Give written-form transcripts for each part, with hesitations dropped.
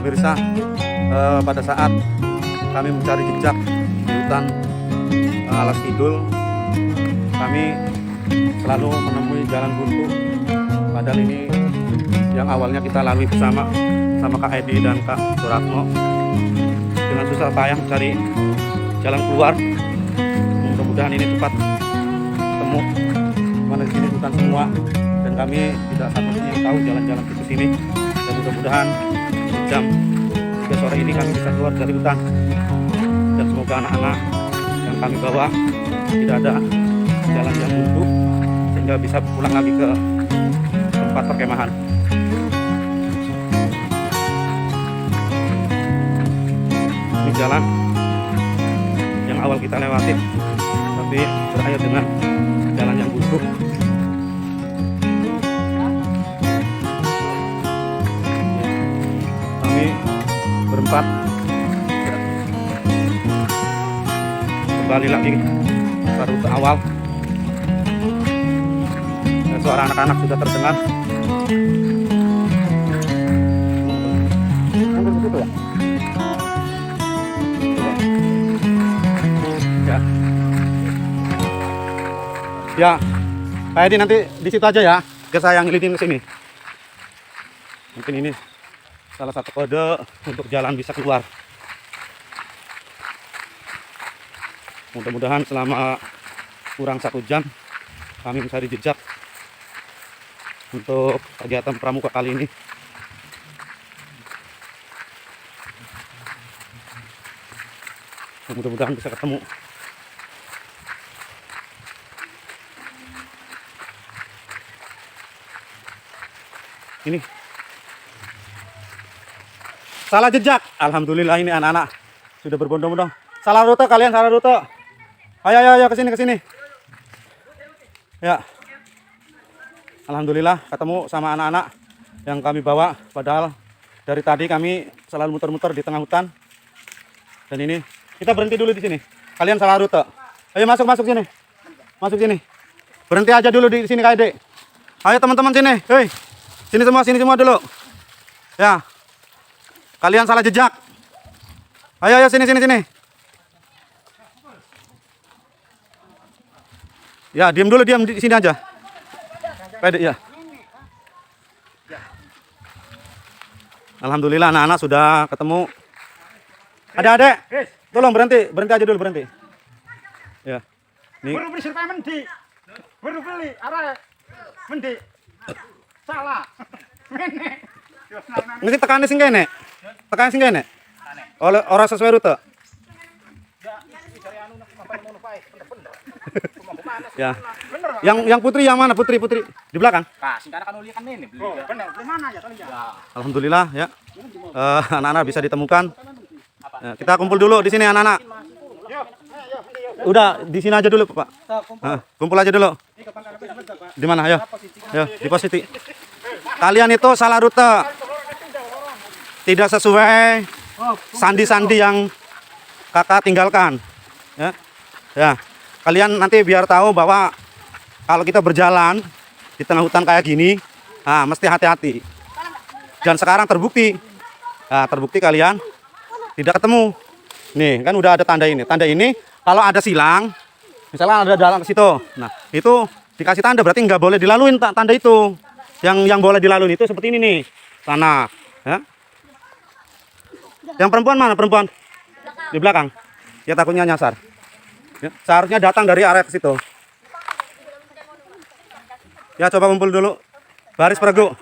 pemirsa, pada saat kami mencari jejak di hutan Alas Kidul, kami selalu menemui jalan buntu. Padahal ini yang awalnya kita lalui bersama Kak Edi dan Kak Suratno. Dengan susah payah mencari jalan keluar. Mudah-mudahan ini cepat ketemu. Mana di sini hutan semua dan kami tidak satu-satunya yang tahu jalan-jalan ke sini. Dan mudah-mudahan jam 3 sore ini kami bisa keluar dari hutan. Dan semoga anak-anak yang kami bawa tidak ada jalan yang buntu sehingga bisa pulang lagi ke tempat perkemahan. Ini jalan yang awal kita lewati, tapi berakhir dengan jalan yang buntu. Kami berempat kembali lagi ke rute awal. Dan suara anak-anak sudah terdengar. Ya, Pak Edi nanti di situ aja ya, biar saya yang ngeliatin ke sini. Mungkin ini salah satu kode untuk jalan bisa keluar. Mudah-mudahan selama kurang 1 jam kami mencari jejak untuk kegiatan pramuka kali ini. Mudah-mudahan bisa ketemu. Ini salah jejak. Alhamdulillah ini anak-anak sudah berbondong-bondong. Salah rute kalian, salah rute. Ayo ke sini. Ya. Alhamdulillah ketemu sama anak-anak yang kami bawa. Padahal dari tadi kami selalu muter-muter di tengah hutan. Dan ini kita berhenti dulu di sini. Kalian salah rute. Ayo masuk sini. Masuk sini. Berhenti aja dulu di sini, Kak Ede. Ayo teman-teman sini. Hei. Sini semua dulu. Ya. Kalian salah jejak. Ayo sini. Ya, diam di sini aja. Pede ya. Alhamdulillah anak-anak sudah ketemu. Adik-adik, tolong berhenti aja dulu, berhenti. Ya. Nih. Baru beli serta mendi. Baru beli arah mendi. Salah. Mesti tekanin sing kene. Tekanin sing kene. Oleh orang sesuai rute. Ya. Yang Putri yang mana? Putri di belakang. Nah, singkana kan uli kan ini beli. Benar, beli mana ya kali ya? Alhamdulillah ya. Anak-anak bisa ditemukan. Ya, kita kumpul dulu di sini anak-anak. Udah di sini aja dulu, Pak. Kumpul aja dulu. Di mana? Ayo. Di posisi. Kalian itu salah rute. Tidak sesuai sandi-sandi yang kakak tinggalkan. Ya. Kalian nanti biar tahu bahwa kalau kita berjalan di tengah hutan kayak gini, mesti hati-hati. Dan sekarang terbukti. Terbukti kalian tidak ketemu. Nih, kan udah ada tanda ini. Tanda ini kalau ada silang, misalnya ada dalam ke situ. Nah, itu dikasih tanda berarti nggak boleh dilaluin tanda itu. Yang boleh dilalui itu seperti ini nih, sana. Ya. Yang perempuan mana? Perempuan di belakang. Ya takutnya nyasar. Ya, seharusnya datang dari area ke situ. Ya coba kumpul dulu. Baris peregu.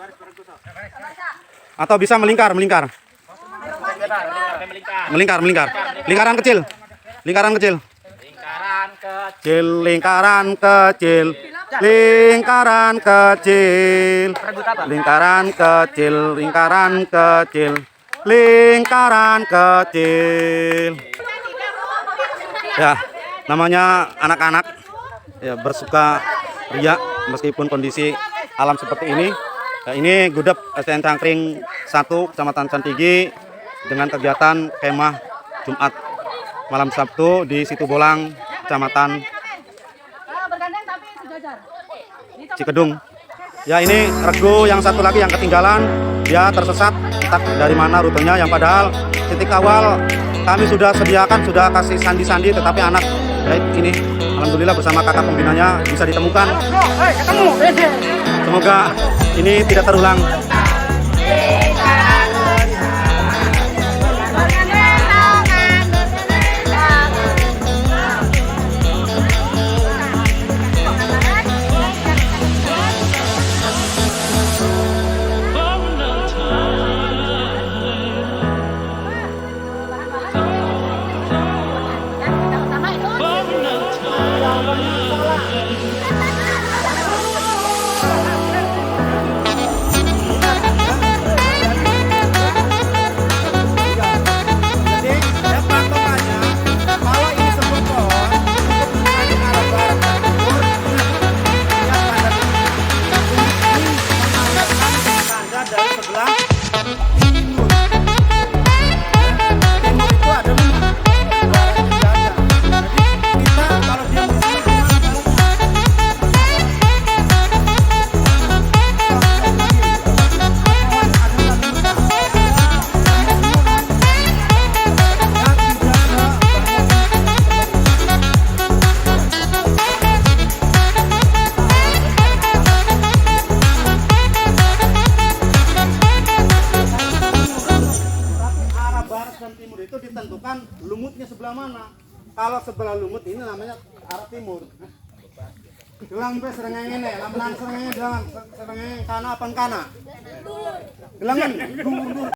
Atau bisa melingkar. Lingkaran kecil. Lingkaran kecil. Ya, namanya anak-anak ya bersuka ria meskipun kondisi alam seperti ini. Ya, ini Gudep SDN Cangkring 1 Kecamatan Santigi dengan kegiatan kemah Jumat malam Sabtu di Situbolang Kecamatan Cikedung. Ya, ini regu yang satu lagi yang ketinggalan dia tersesat entah dari mana rutenya, yang padahal titik awal kami sudah sediakan, sudah kasih sandi-sandi, tetapi anak ya ini alhamdulillah bersama kakak pembinanya bisa ditemukan. Semoga ini tidak terulang. Timur itu ditentukan lumutnya sebelah mana. Kalau sebelah lumut ini namanya arah timur. Gelang pe serengenge ne, lamun serengenge gelang serengenge kana apa kana. Gelangan dur